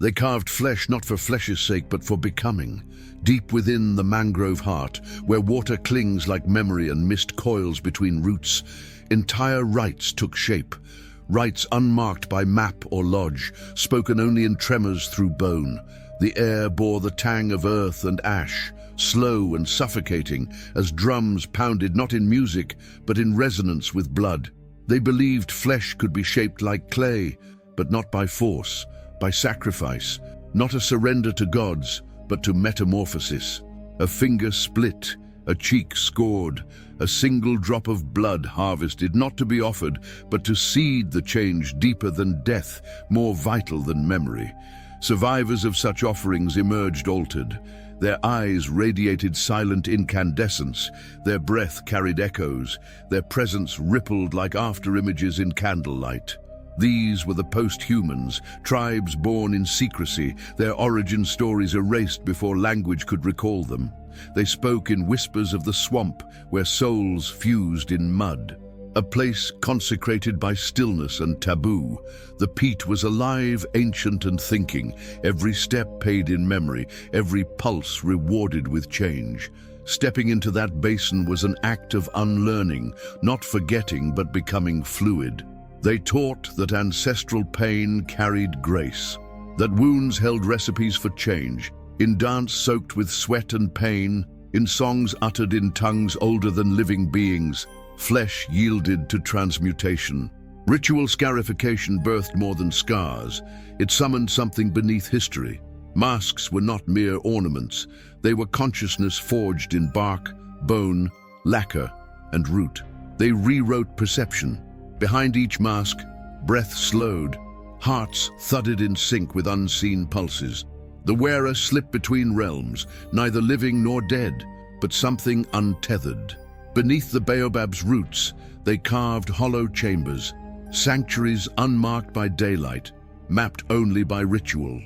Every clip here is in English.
They carved flesh not for flesh's sake, but for becoming. Deep within the mangrove heart, where water clings like memory and mist coils between roots, entire rites took shape. Rites unmarked by map or lodge, spoken only in tremors through bone. The air bore the tang of earth and ash, slow and suffocating, as drums pounded not in music, but in resonance with blood. They believed flesh could be shaped like clay, but not by force, by sacrifice, not a surrender to gods, but to metamorphosis. A finger split, a cheek scored, a single drop of blood harvested, not to be offered, but to seed the change deeper than death, more vital than memory. Survivors of such offerings emerged altered. Their eyes radiated silent incandescence, their breath carried echoes, their presence rippled like after-images in candlelight. These were the post-humans, tribes born in secrecy, their origin stories erased before language could recall them. They spoke in whispers of the swamp, where souls fused in mud. A place consecrated by stillness and taboo. The peat was alive, ancient and thinking, every step paid in memory, every pulse rewarded with change. Stepping into that basin was an act of unlearning, not forgetting but becoming fluid. They taught that ancestral pain carried grace, that wounds held recipes for change, in dance soaked with sweat and pain, in songs uttered in tongues older than living beings, flesh yielded to transmutation. Ritual scarification birthed more than scars. It summoned something beneath history. Masks were not mere ornaments. They were consciousness forged in bark, bone, lacquer, and root. They rewrote perception. Behind each mask, breath slowed, hearts thudded in sync with unseen pulses. The wearer slipped between realms, neither living nor dead, but something untethered. Beneath the baobab's roots, they carved hollow chambers, sanctuaries unmarked by daylight, mapped only by ritual.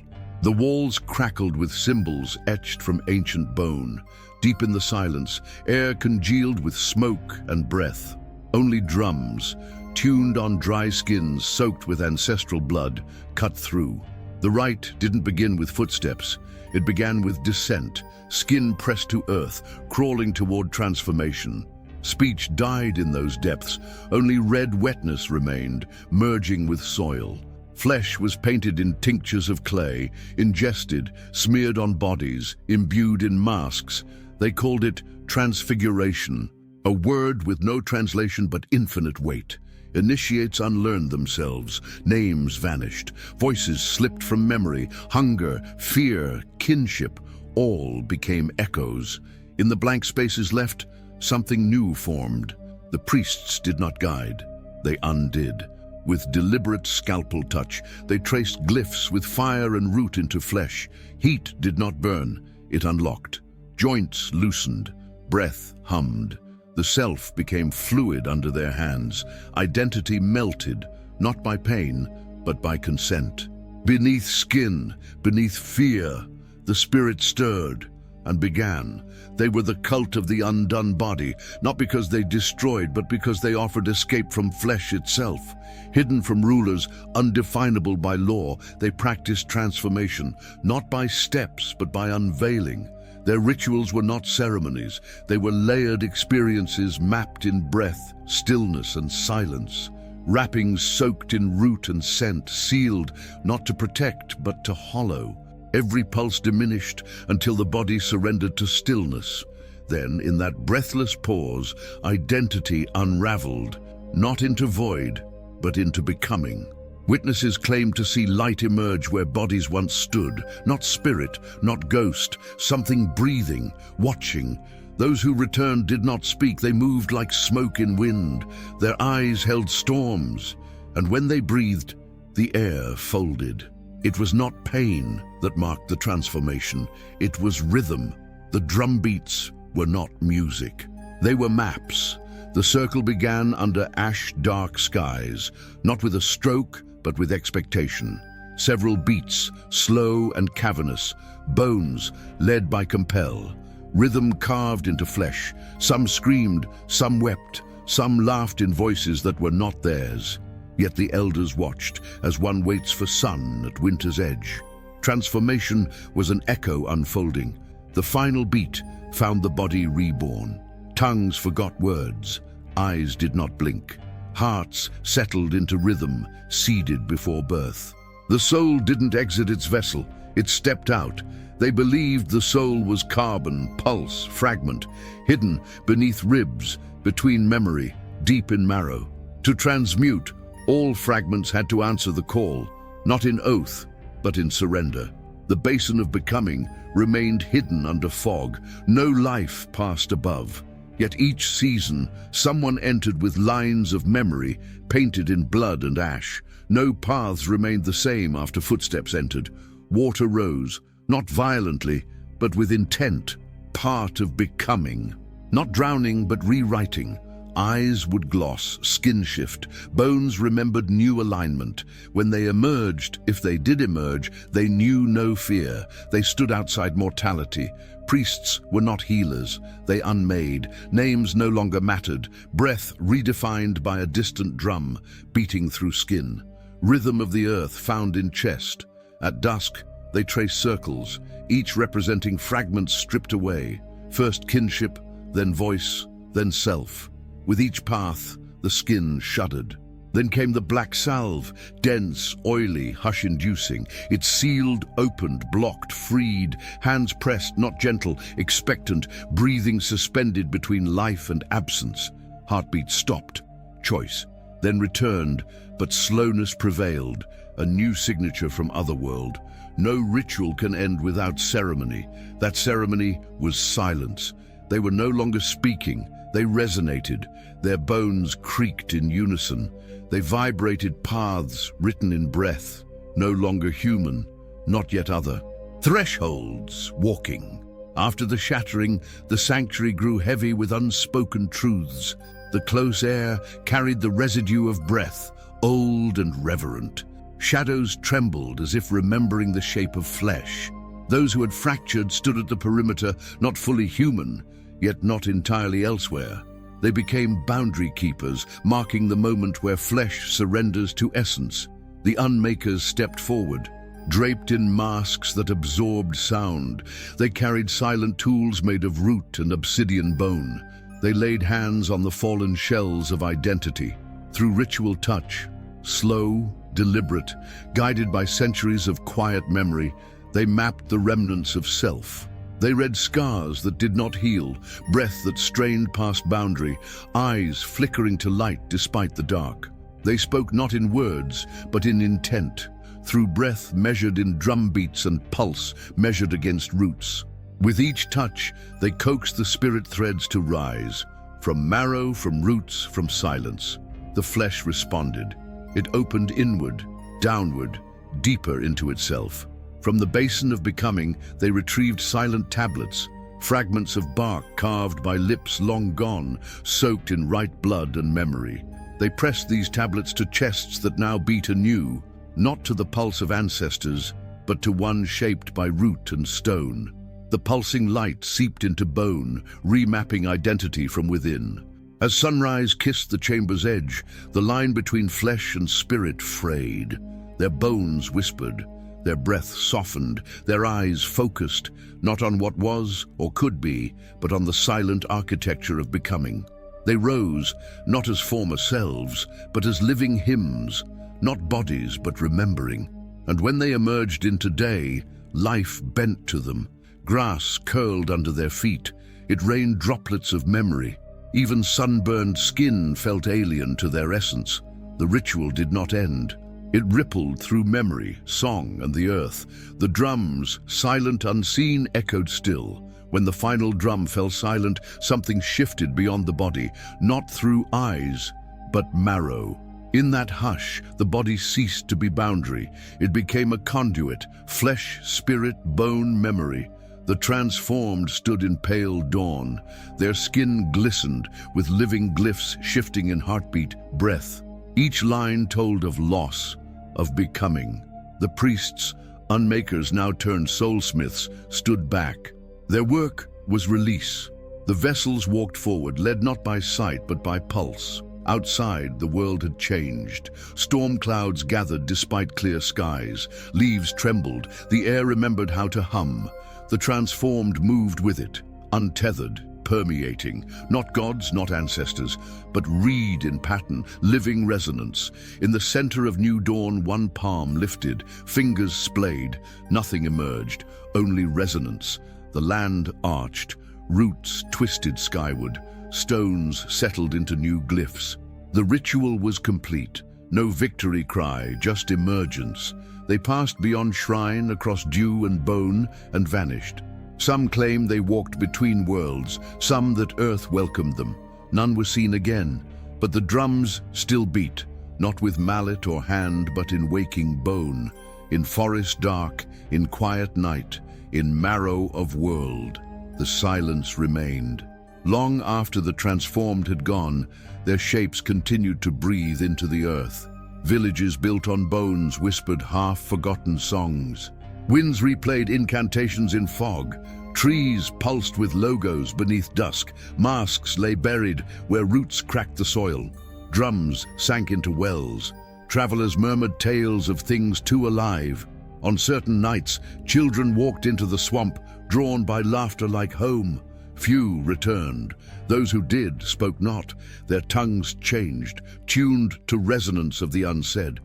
The walls crackled with symbols etched from ancient bone. Deep in the silence, air congealed with smoke and breath. Only drums, tuned on dry skins soaked with ancestral blood, cut through. The rite didn't begin with footsteps. It began with descent, skin pressed to earth, crawling toward transformation. Speech died in those depths. Only red wetness remained, merging with soil. Flesh was painted in tinctures of clay, ingested, smeared on bodies, imbued in masks. They called it transfiguration, a word with no translation but infinite weight. Initiates unlearned themselves, names vanished, voices slipped from memory, hunger, fear, kinship, all became echoes. In the blank spaces left, something new formed. The priests did not guide, they undid. With deliberate scalpel touch, they traced glyphs with fire and root into flesh. Heat did not burn, it unlocked. Joints loosened, breath hummed. The self became fluid under their hands. Identity melted, not by pain, but by consent. Beneath skin, beneath fear, the spirit stirred and began. They were the cult of the undone body, not because they destroyed, but because they offered escape from flesh itself. Hidden from rulers, undefinable by law, they practiced transformation, not by steps, but by unveiling. Their rituals were not ceremonies. They were layered experiences mapped in breath, stillness, and silence. Wrappings soaked in root and scent, sealed not to protect, but to hollow. Every pulse diminished until the body surrendered to stillness. Then, in that breathless pause, identity unraveled, not into void, but into becoming. Witnesses claimed to see light emerge where bodies once stood, not spirit, not ghost, something breathing, watching. Those who returned did not speak, they moved like smoke in wind. Their eyes held storms, and when they breathed, the air folded. It was not pain that marked the transformation, it was rhythm. The drum beats were not music, they were maps. The circle began under ash-dark skies, not with a stroke, but with expectation. Several beats, slow and cavernous, bones led by compel, rhythm carved into flesh. Some screamed, some wept, some laughed in voices that were not theirs. Yet the elders watched, as one waits for sun at winter's edge. Transformation was an echo unfolding. The final beat found the body reborn. Tongues forgot words. Eyes did not blink. Hearts settled into rhythm, seeded before birth. The soul didn't exit its vessel. It stepped out. They believed the soul was carbon, pulse, fragment, hidden beneath ribs, between memory, deep in marrow. To transmute, all fragments had to answer the call, not in oath, but in surrender. The basin of becoming remained hidden under fog. No life passed above. Yet each season, someone entered with lines of memory, painted in blood and ash. No paths remained the same after footsteps entered. Water rose, not violently, but with intent, part of becoming. Not drowning, but rewriting. Eyes would gloss, skin shift, bones remembered new alignment. When they emerged, if they did emerge, they knew no fear. They stood outside mortality. Priests were not healers. They unmade. Names no longer mattered. Breath redefined by a distant drum, beating through skin. Rhythm of the earth found in chest. At dusk, they traced circles, each representing fragments stripped away. First kinship, then voice, then self. With each path, the skin shuddered. Then came the black salve, dense, oily, hush-inducing. It sealed, opened, blocked, freed, hands pressed, not gentle, expectant, breathing suspended between life and absence. Heartbeat stopped, choice, then returned, but slowness prevailed, a new signature from otherworld. No ritual can end without ceremony. That ceremony was silence. They were no longer speaking. They resonated. Their bones creaked in unison. They vibrated paths written in breath. No longer human, not yet other. Thresholds walking. After the shattering, the sanctuary grew heavy with unspoken truths. The close air carried the residue of breath, old and reverent. Shadows trembled as if remembering the shape of flesh. Those who had fractured stood at the perimeter, not fully human, yet not entirely elsewhere. They became boundary keepers, marking the moment where flesh surrenders to essence. The unmakers stepped forward, draped in masks that absorbed sound. They carried silent tools made of root and obsidian bone. They laid hands on the fallen shells of identity. Through ritual touch, slow, deliberate, guided by centuries of quiet memory, they mapped the remnants of self. They read scars that did not heal, breath that strained past boundary, eyes flickering to light despite the dark. They spoke not in words, but in intent, through breath measured in drumbeats and pulse measured against roots. With each touch, they coaxed the spirit threads to rise, from marrow, from roots, from silence. The flesh responded. It opened inward, downward, deeper into itself. From the basin of becoming, they retrieved silent tablets, fragments of bark carved by lips long gone, soaked in right blood and memory. They pressed these tablets to chests that now beat anew, not to the pulse of ancestors, but to one shaped by root and stone. The pulsing light seeped into bone, remapping identity from within. As sunrise kissed the chamber's edge, the line between flesh and spirit frayed. Their bones whispered, their breath softened, their eyes focused, not on what was or could be, but on the silent architecture of becoming. They rose, not as former selves, but as living hymns, not bodies, but remembering. And when they emerged into day, life bent to them. Grass curled under their feet. It rained droplets of memory. Even sunburned skin felt alien to their essence. The ritual did not end. It rippled through memory, song, and the earth. The drums, silent, unseen, echoed still. When the final drum fell silent, something shifted beyond the body, not through eyes, but marrow. In that hush, the body ceased to be boundary. It became a conduit, flesh, spirit, bone, memory. The transformed stood in pale dawn. Their skin glistened, with living glyphs shifting in heartbeat, breath. Each line told of loss, of becoming. The priests, unmakers now turned soulsmiths, stood back. Their work was release. The vessels walked forward, led not by sight but by pulse. Outside, the world had changed. Storm clouds gathered despite clear skies. Leaves trembled. The air remembered how to hum. The transformed moved with it, untethered, permeating. Not gods, not ancestors, but reed in pattern, living resonance. In the center of new dawn, one palm lifted, fingers splayed. Nothing emerged, only resonance. The land arched, roots twisted skyward. Stones settled into new glyphs. The ritual was complete. No victory cry, just emergence. They passed beyond shrine, across dew and bone, and vanished. Some claim they walked between worlds, some that earth welcomed them. None were seen again, but the drums still beat, not with mallet or hand, but in waking bone, in forest dark, in quiet night, in marrow of world. The silence remained. Long after the transformed had gone, their shapes continued to breathe into the earth. Villages built on bones whispered half-forgotten songs. Winds replayed incantations in fog. Trees pulsed with logos beneath dusk. Masks lay buried where roots cracked the soil. Drums sank into wells. Travelers murmured tales of things too alive. On certain nights, children walked into the swamp, drawn by laughter like home. Few returned. Those who did spoke not. Their tongues changed, tuned to resonance of the unsaid.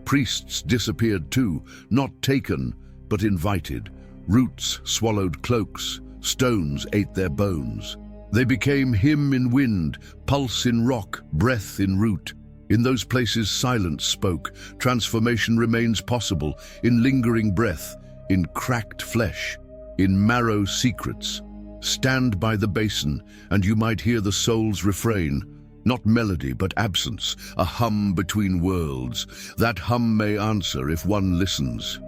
Priests disappeared too, not taken, but invited. Roots swallowed cloaks, stones ate their bones. They became hymn in wind, pulse in rock, breath in root. In those places silence spoke. Transformation remains possible, in lingering breath, in cracked flesh, in marrow secrets. Stand by the basin, and you might hear the soul's refrain. Not melody, but absence, a hum between worlds. That hum may answer if one listens.